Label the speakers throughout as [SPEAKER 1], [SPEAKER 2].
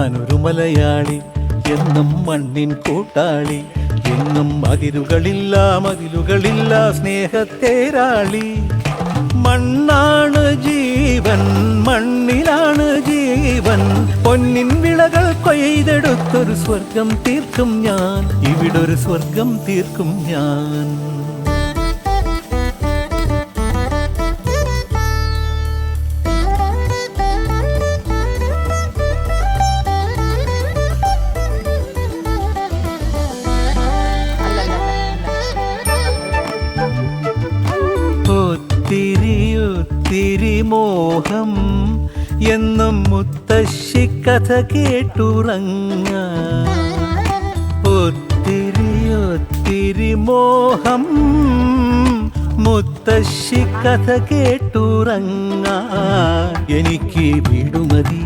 [SPEAKER 1] ഞാനൊരു മലയാളി, എന്നും മണ്ണിൻ കൂട്ടാളി, എന്നും മതിലുകളില്ല സ്നേഹത്തേരാളി. മണ്ണാണ് ജീവൻ, മണ്ണിലാണ് ജീവൻ, പൊന്നിൻ വിളകൾ കൊയ്തെടുത്തൊരു സ്വർഗം തീർക്കും ഞാൻ, ഇവിടൊരു സ്വർഗം തീർക്കും ഞാൻ. ഒത്തിരി മോഹം എന്നും മുത്തശ്ശി കഥ കേട്ടുറങ്ങ. ഒത്തിരി മോഹം മുത്തശ്ശി കഥ കേട്ടുറങ്ങ. എനിക്ക് വീടുമതി,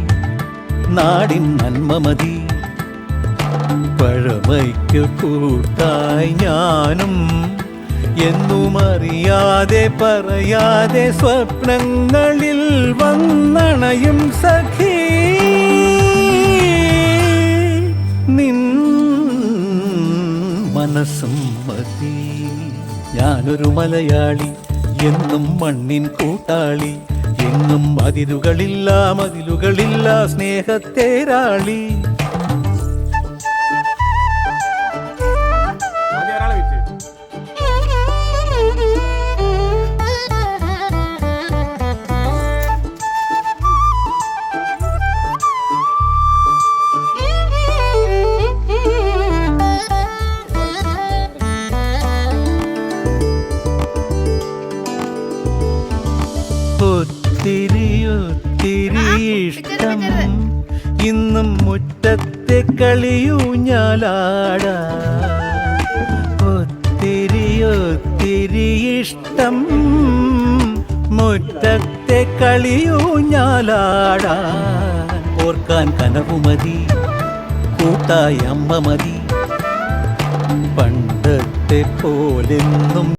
[SPEAKER 1] നാടിൻ നന്മ മതി, പഴമയ്ക്ക് കൂട്ടായി ഞാനും എന്നും അറിയാതെ പറയാതെ സ്വപ്നങ്ങളിൽ വന്നണയും സഖി. നിൻ മനസ്സും മതി. ഞാനൊരു മലയാളി, എന്നും മണ്ണിൻ കൂട്ടാളി, എന്നും മതിലുകളില്ല സ്നേഹത്തേരാളി. ഒത്തിരി ഇഷ്ടം ഇന്നും മുറ്റത്തെ കളിയൂഞ്ഞാലാട. ഒത്തിരി ഇഷ്ടം മുറ്റത്തെ കളിയൂഞ്ഞാലാട. ഓർക്കാൻ കനവുമതി, കൂട്ടായി അമ്മ മതി, പണ്ടത്തെ പോലെന്നും